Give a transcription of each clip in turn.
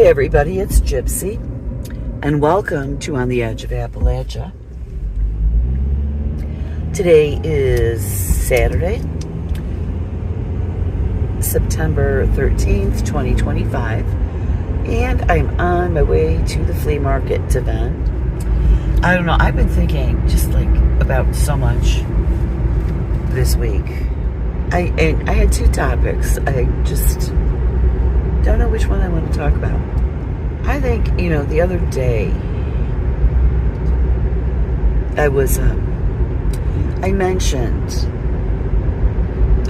everybody, it's Gypsy, and welcome to On the Edge of Appalachia. Today is Saturday, September 13th, 2025, and I'm on my way to the flea market to vend. I don't know, I've been thinking just about so much this week. I had two topics. I just don't know which one I want to talk about. I think, the other day I mentioned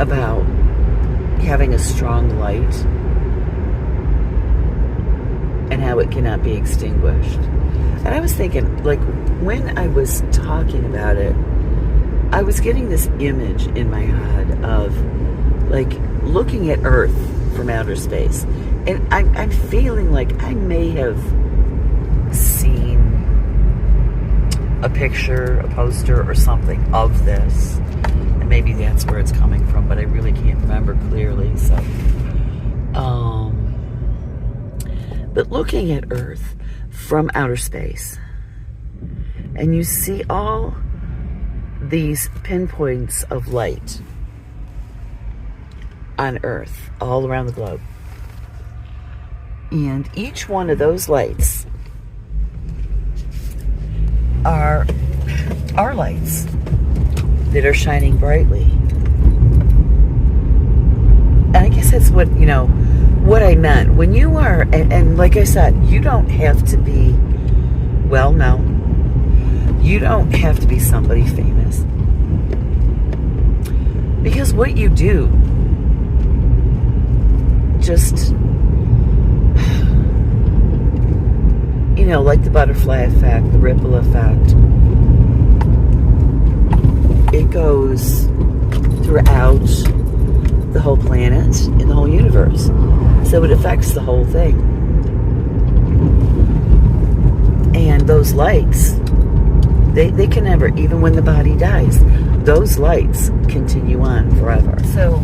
about having a strong light and how it cannot be extinguished. And I was thinking, when I was talking about it, I was getting this image in my head of, looking at Earth from outer space. And I'm feeling like I may have seen a picture, a poster, or something of this. And maybe that's where it's coming from, but I really can't remember clearly. So, but looking at Earth from outer space, and you see all these pinpoints of light on Earth, all around the globe. And each one of those lights are our lights that are shining brightly. And I guess that's what I meant. When you are, and like I said, you don't have to be well known. You don't have to be somebody famous. Because what you do just, like the butterfly effect, the ripple effect, it goes throughout the whole planet and the whole universe. So it affects the whole thing. And those lights, they can never, even when the body dies, those lights continue on forever. So,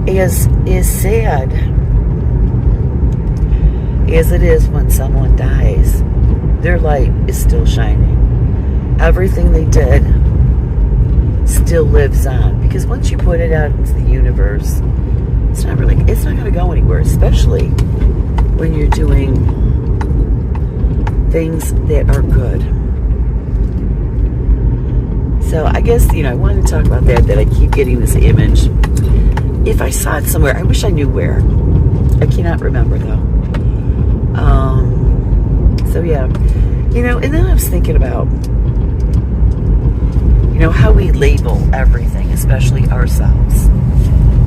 as sad as it is when someone dies, their light is still shining. Everything they did still lives on, because once you put it out into the universe, it's not going to go anywhere, especially when you're doing things that are good. So I guess, I wanted to talk about that I keep getting this image. If I saw it somewhere, I wish I knew where. I cannot remember, though. So, yeah. And then I was thinking about, how we label everything, especially ourselves.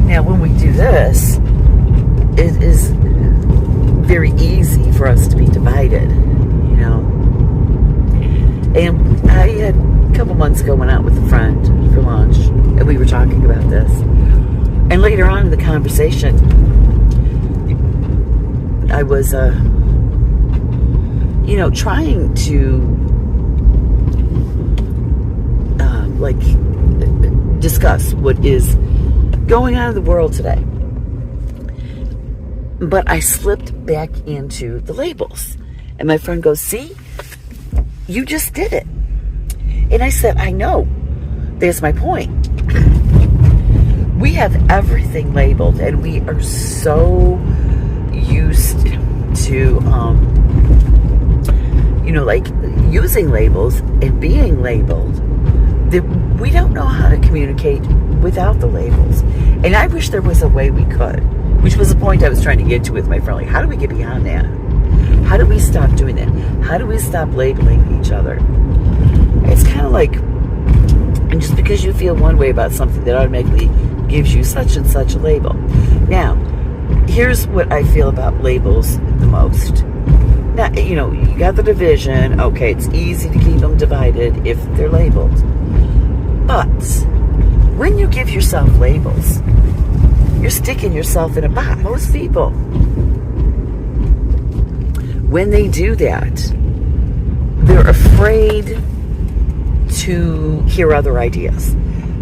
Now, when we do this, it is very easy for us to be divided, And I had a couple months ago went out with a friend for lunch, and we were talking about this. And later on in the conversation, I was, trying to, discuss what is going on in the world today. But I slipped back into the labels. And my friend goes, "See? You just did it." And I said, "I know. That's my point. We have everything labeled, and we are so used to, using labels and being labeled that we don't know how to communicate without the labels. And I wish there was a way we could, which was the point I was trying to get to with my friend. How do we get beyond that? How do we stop doing that? How do we stop labeling each other? It's kind of and just because you feel one way about something, that automatically gives you such and such a label. Now, here's what I feel about labels the most. Now, you got the division. Okay, it's easy to keep them divided if they're labeled. But when you give yourself labels, you're sticking yourself in a box. Most people, when they do that, they're afraid to hear other ideas.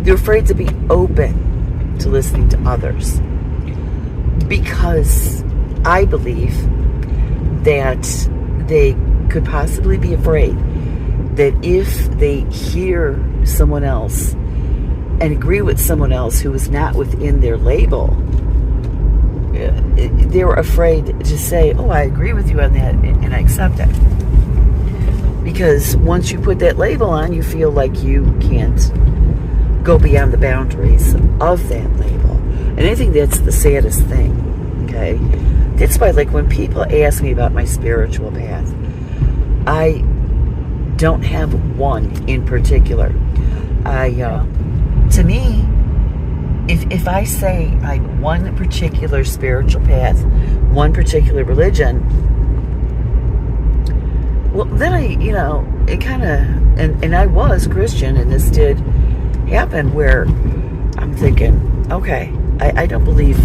They're afraid to be open to listening to others. Because I believe that they could possibly be afraid that if they hear someone else and agree with someone else who is not within their label, they're afraid to say, oh, I agree with you on that, and I accept it. Because once you put that label on, you feel like you can't go beyond the boundaries of that label. And I think that's the saddest thing, okay? That's why, like, when people ask me about my spiritual path, I don't have one in particular. To me, if I say like one particular spiritual path, one particular religion, well, then it kind of, and I was Christian, and this did happen where I'm thinking, okay, I don't believe,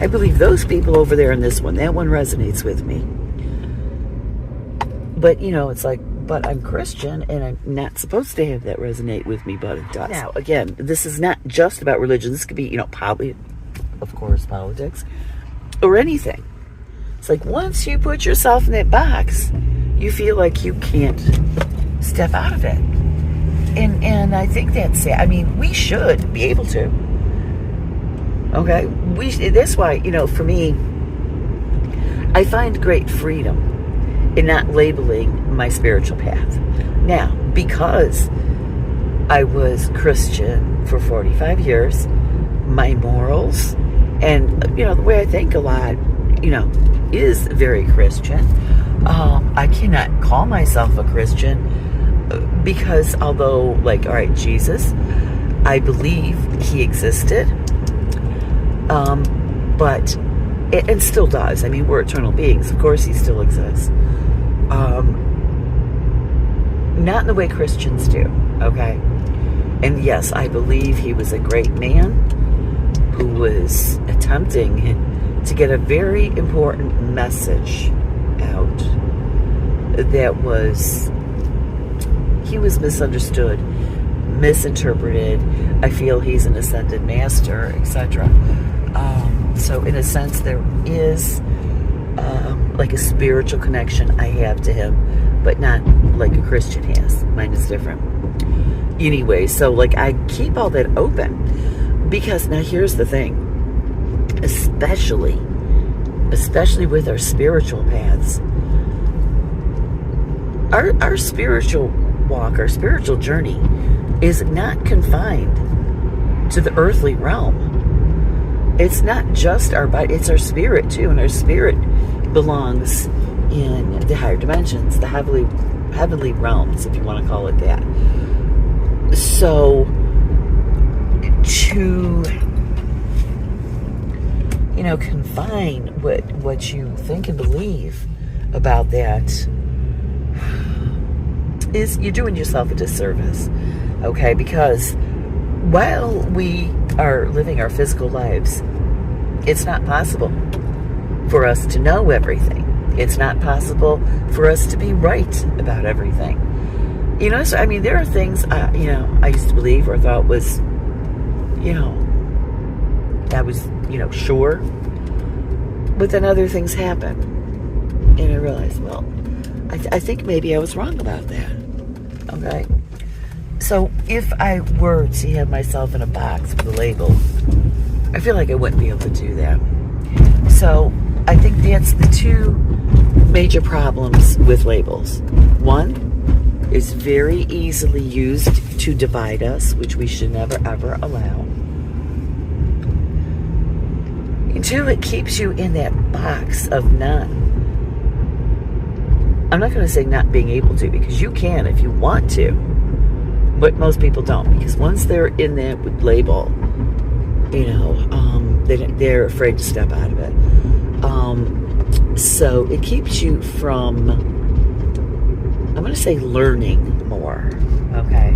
I believe those people over there in this one, that one resonates with me. But, it's like, but I'm Christian, and I'm not supposed to have that resonate with me, but it does. Now, again, this is not just about religion. This could be, probably, of course, politics, or anything. It's like once you put yourself in that box, you feel like you can't step out of it. And I think that's it. I mean, we should be able to. Okay? That's why, for me, I find great freedom in not labeling my spiritual path. Now, because I was Christian for 45 years, my morals and, the way I think a lot, is very Christian. I cannot call myself a Christian because although, all right, Jesus, I believe he existed, but, and still does. I mean, we're eternal beings. Of course he still exists. Not in the way Christians do, okay? And yes, I believe he was a great man who was attempting to get a very important message out that was, he was misunderstood, misinterpreted. I feel he's an ascended master, etc. So in a sense, there is like a spiritual connection I have to him, but not like a Christian has. Mine is different. Anyway, so I keep all that open because now here's the thing, especially with our spiritual paths, our spiritual walk, our spiritual journey is not confined to the earthly realm. It's not just our body, it's our spirit too, and our spirit belongs in the higher dimensions, the heavenly realms, if you want to call it that. So to confine what you think and believe about that is you're doing yourself a disservice, okay? Because while we are living our physical lives, it's not possible for us to know everything. It's not possible for us to be right about everything. So I mean, there are things, I used to believe or thought was, I was, sure. But then other things happen. And I realized, well, I think maybe I was wrong about that. Okay? So if I were to have myself in a box with a label, I feel like I wouldn't be able to do that. So I think that's the two major problems with labels. One, is very easily used to divide us, which we should never ever allow. And two, it keeps you in that box of I'm not going to say not being able to, because you can if you want to, but most people don't, because once they're in that label, they're afraid to step out of it. So it keeps you from, I'm going to say, learning more. Okay.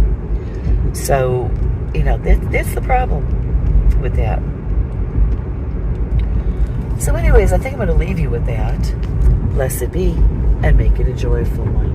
So, that's the problem with that. So anyways, I think I'm going to leave you with that. Blessed be, and make it a joyful one.